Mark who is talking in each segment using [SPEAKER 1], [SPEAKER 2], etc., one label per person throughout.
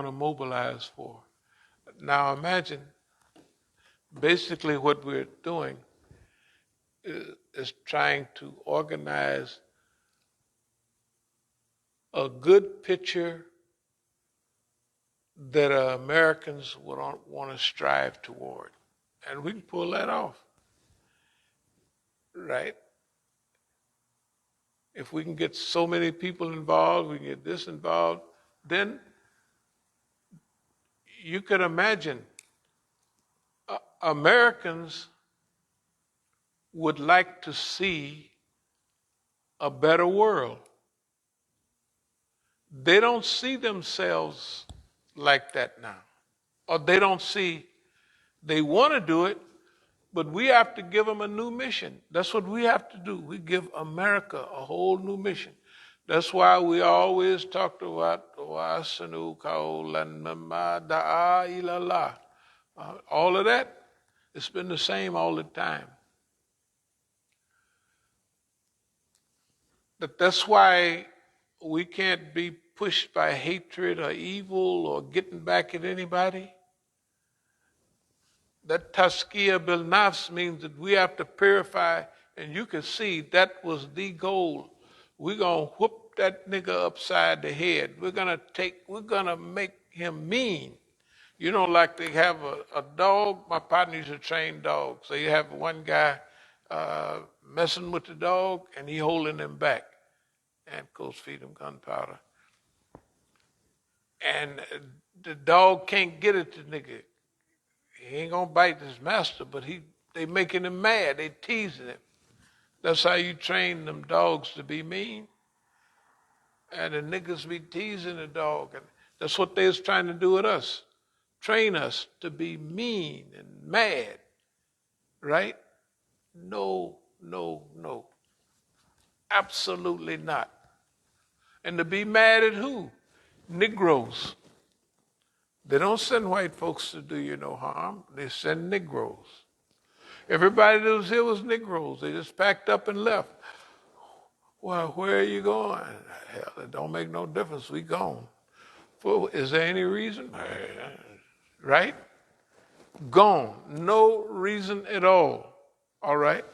[SPEAKER 1] want to mobilize for. Now imagine, basically what we're doing is trying to organize a good picture that Americans would want to strive toward. And we can pull that off, right? If we can get so many people involved, we can get this involved, then you could imagine Americans would like to see a better world. They don't see themselves like that now. Or they want to do it, but we have to give them a new mission. That's what we have to do. We give America a whole new mission. That's why we always talked about all of that. It's been the same all the time. That's why we can't be pushed by hatred or evil or getting back at anybody. That taskiya bil nafs means that we have to purify, and you can see that was the goal. We're going to whoop that nigga upside the head. We're going to make him mean. You know, like they have a dog. My partner used to train dogs. So you have one guy messing with the dog, and he holding him back. And of course feed him gunpowder. And the dog can't get at the nigga. He ain't gonna bite his master, but they making him mad. They teasing him. That's how you train them dogs to be mean. And the niggas be teasing the dog. And that's what they was trying to do with us. Train us to be mean and mad. Right? No. Absolutely not. And to be mad at who? Negroes. They don't send white folks to do you no harm. They send Negroes. Everybody that was here was Negroes. They just packed up and left. Well, where are you going? Hell, it don't make no difference. We gone. Is there any reason? Right? Gone. No reason at all. All right?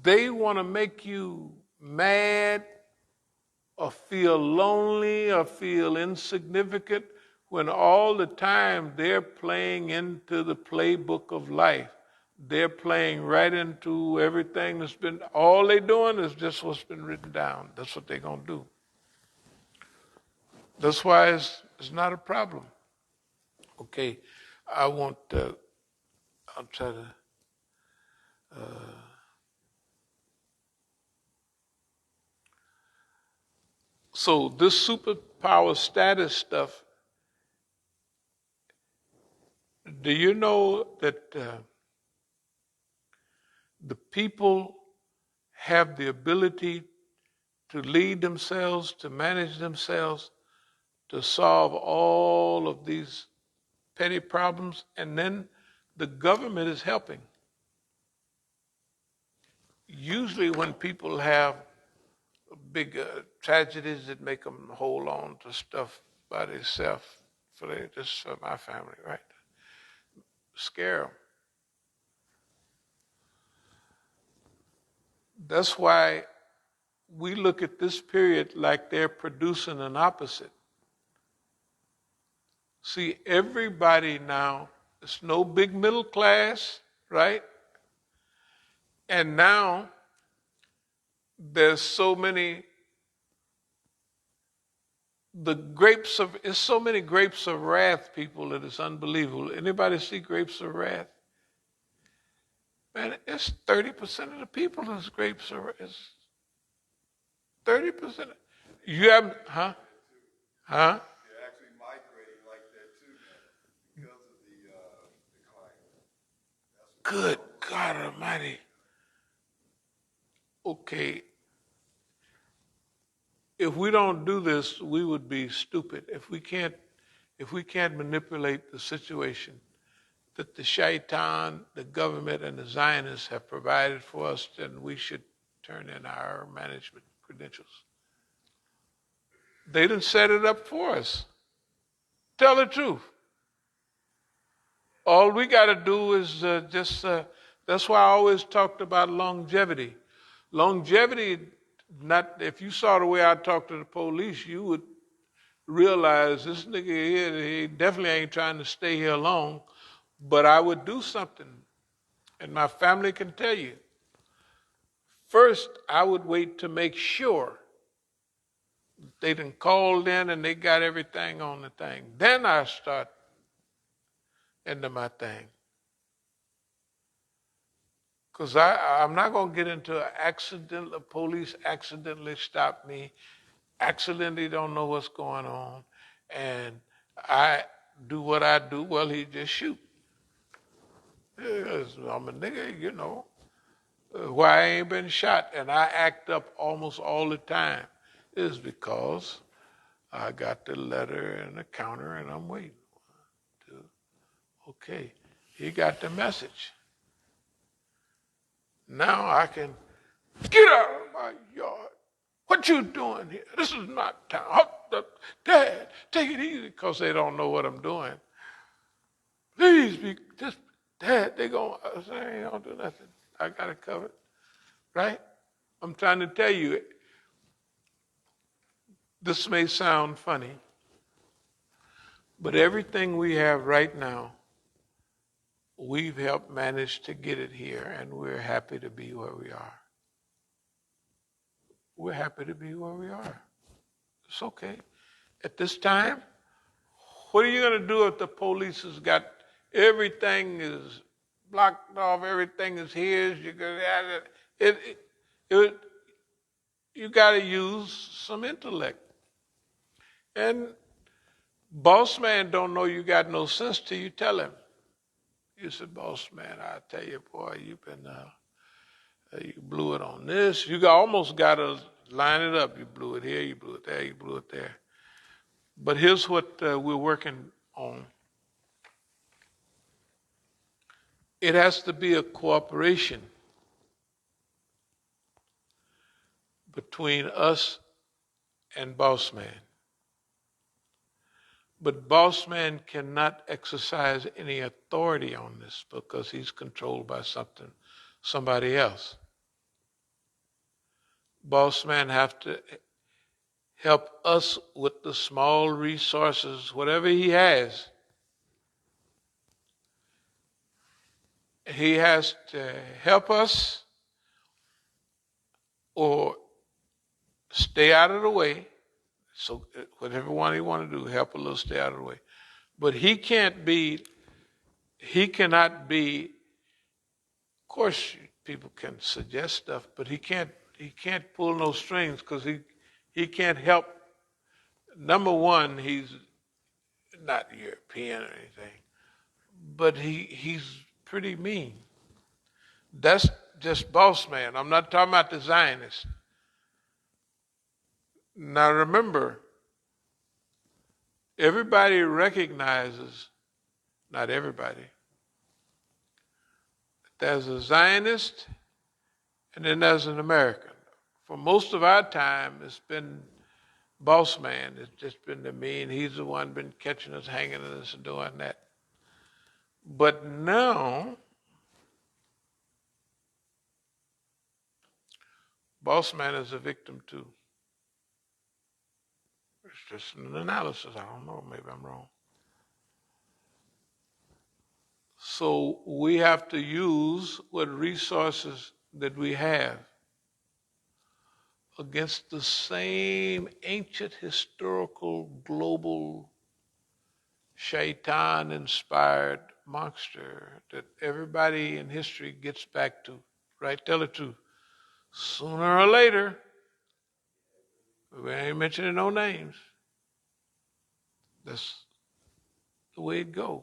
[SPEAKER 1] They want to make you mad or feel lonely or feel insignificant when all the time they're playing into the playbook of life. They're playing right into everything that's been, all they're doing is just what's been written down. That's what they're going to do. That's why it's not a problem. Okay, I'll try to, so this superpower status stuff, do you know that the people have the ability to lead themselves, to manage themselves, to solve all of these petty problems, and then the government is helping. Usually when people have big tragedies that make them hold on to stuff by themselves, just for my family, right? Scare them. That's why we look at this period like they're producing an opposite. See, everybody now, it's no big middle class, right? And now there's so many, it's so many grapes of wrath, people, that it's unbelievable. Anybody see grapes of wrath? Man, it's 30% of the people that's grapes of wrath. It's 30%. You have, huh?
[SPEAKER 2] They're actually migrating like that too now because of the decline.
[SPEAKER 1] Good God Almighty. Okay. If we don't do this, we would be stupid. If we can't manipulate the situation that the shaitan, the government, and the Zionists have provided for us, then we should turn in our management credentials. They done set it up for us. Tell the truth. All we got to do is that's why I always talked about longevity. Longevity, not, if you saw the way I talked to the police, you would realize this nigga here, he definitely ain't trying to stay here long, but I would do something. And my family can tell you. First, I would wait to make sure they done called in and they got everything on the thing. Then I start into my thing. Because I'm not going to get into an accident, the police accidentally stop me, accidentally don't know what's going on, and I do what I do, well, he just shoot. I'm a nigga, you know. Why I ain't been shot and I act up almost all the time is because I got the letter and the counter and I'm waiting. Okay, he got the message. Now I can get out of my yard. What you doing here? This is not town. Dad, take it easy, because they don't know what I'm doing. Please be just, Dad, they gonna say I ain't gonna do nothing. I got it covered. Right? I'm trying to tell you, this may sound funny, but everything we have right now, we've helped manage to get it here, and we're happy to be where we are. We're happy to be where we are. It's okay. At this time, what are you going to do if the police has got everything is blocked off, everything is his? You got to use some intellect. And boss man don't know you got no sense till you tell him. You said, boss man, I tell you, boy, you blew it on this. You almost got to line it up. You blew it here, you blew it there, you blew it there. But here's what we're working on. It has to be a cooperation between us and boss man. But boss man cannot exercise any authority on this because he's controlled by somebody else. Boss man have to help us with the small resources, whatever he has. He has to help us or stay out of the way. So whatever one he want to do, help a little, stay out of the way. But he cannot be, of course people can suggest stuff, but he can't pull no strings because he can't help. Number one, he's not European or anything, but he's pretty mean. That's just boss man. I'm not talking about the Zionists. Now remember, everybody recognizes, not everybody, there's a Zionist and then there's an American. For most of our time, it's been boss man. It's just been the mean. He's the one been catching us, hanging us, and doing that. But now, boss man is a victim too. It's just an analysis. I don't know. Maybe I'm wrong. So we have to use what resources that we have against the same ancient historical global shaitan-inspired monster that everybody in history gets back to, right? Tell the truth. Sooner or later, we ain't mentioning no names. That's the way it goes.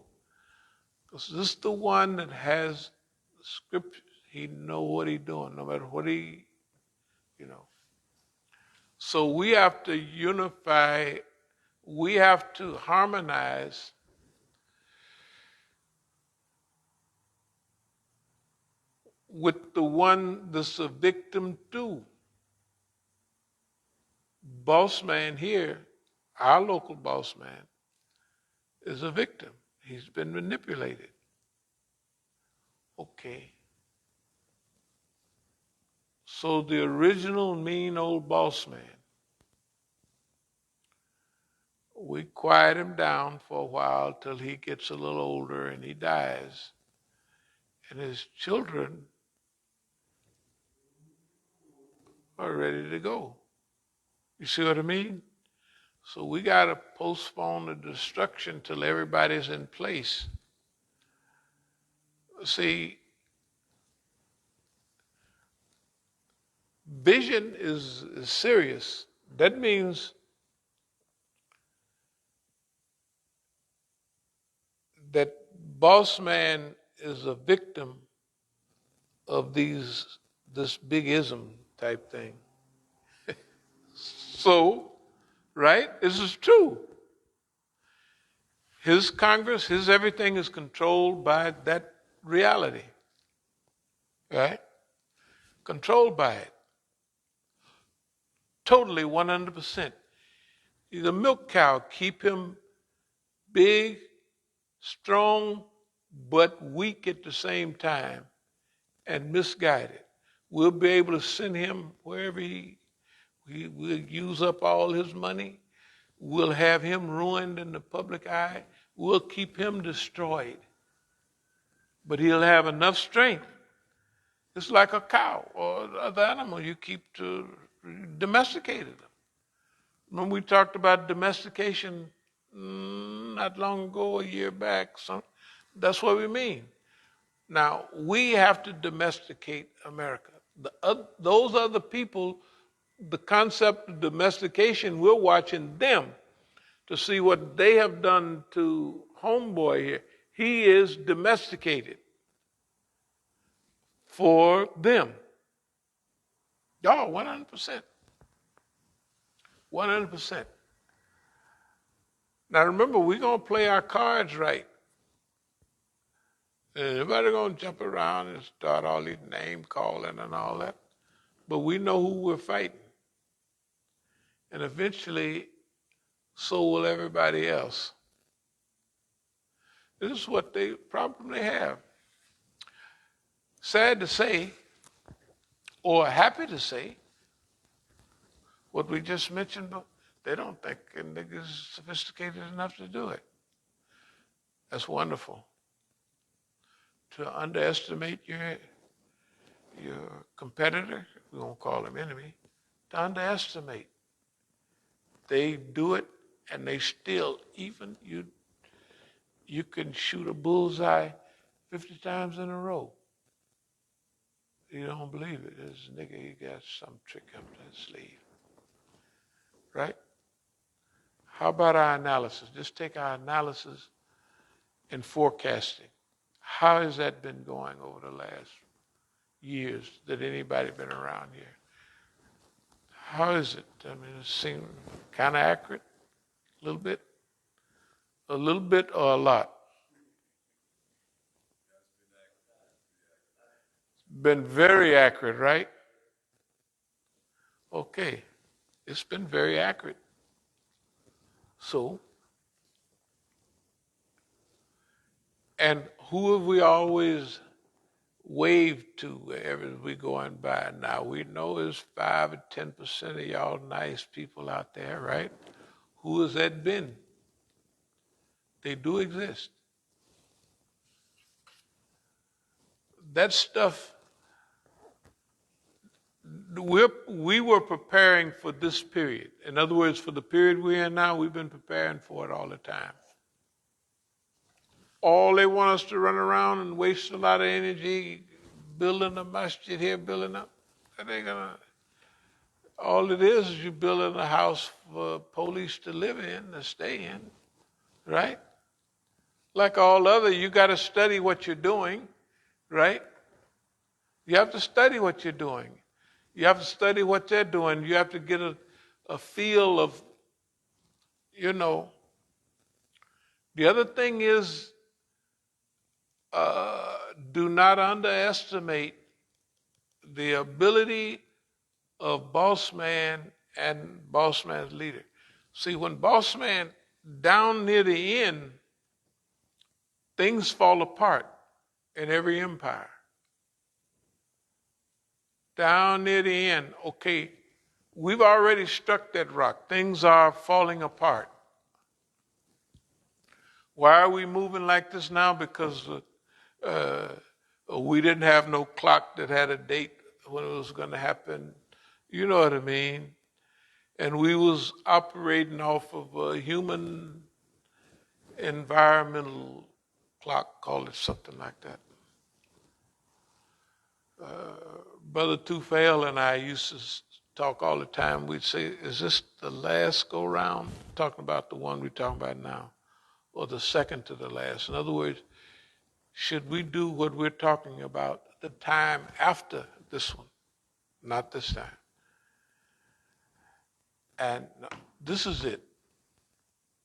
[SPEAKER 1] Because this is the one that has the scriptures. He know what he's doing, no matter what he. So we have to unify, we have to harmonize with the one that's a victim too. Boss man here our local boss man, is a victim. He's been manipulated. Okay. So the original mean old boss man, we quiet him down for a while till he gets a little older and he dies. And his children are ready to go. You see what I mean? So we got to postpone the destruction till everybody's in place. See, vision is serious. That means that boss man is a victim of this big ism type thing. So, right? This is true. His Congress, his everything is controlled by that reality. Right? Controlled by it. Totally 100%. The milk cow, keep him big, strong, but weak at the same time and misguided. We'll be able to send him wherever we'll use up all his money. We'll have him ruined in the public eye. We'll keep him destroyed. But he'll have enough strength. It's like a cow or other animal you keep to domesticated them. When we talked about domestication not long ago, a year back, that's what we mean. Now, we have to domesticate America. Those other people, the concept of domestication, we're watching them to see what they have done to homeboy here. He is domesticated for them. Oh, 100%. 100%. Now remember, we're going to play our cards right. And everybody going to jump around and start all these name calling and all that. But we know who we're fighting. And eventually, so will everybody else. This is what they probably have. Sad to say, or happy to say, what we just mentioned, but they don't think a nigga's sophisticated enough to do it. That's wonderful. To underestimate your competitor, we won't call him enemy, to underestimate. They do it and they still, even you can shoot a bullseye 50 times in a row. You don't believe it. This nigga, he got some trick up his sleeve. Right? How about our analysis? Just take our analysis and forecasting. How has that been going over the last years that anybody been around here? How is it? I mean, it seems kind of accurate? A little bit? A little bit or a lot? Been very accurate, right? Okay. It's been very accurate. So, and who have we always waved to as we going by? Now we know there's 5 or 10% of y'all nice people out there, right? Who has that been? They do exist. That stuff, we were preparing for this period. In other words, for the period we're in now, we've been preparing for it all the time. All they want us to run around and waste a lot of energy building a masjid here, building up. That ain't gonna. All it is you building a house for police to live in, to stay in, right? Like all other, you got to study what you're doing, right? You have to study what you're doing. You have to study what they're doing. You have to get a feel of, The other thing is, do not underestimate the ability of boss man and boss man's leader. See, when boss man down near the end, things fall apart in every empire. Down near the end, okay, we've already struck that rock. Things are falling apart. Why are we moving like this now? Because we didn't have no clock that had a date when it was going to happen. You know what I mean? And we was operating off of a human environmental clock, call it something like that. Brother Tufel and I used to talk all the time. We'd say, is this the last go round? Talking about the one we're talking about now, or the second to the last. In other words, should we do what we're talking about the time after this one, not this time? And this is it.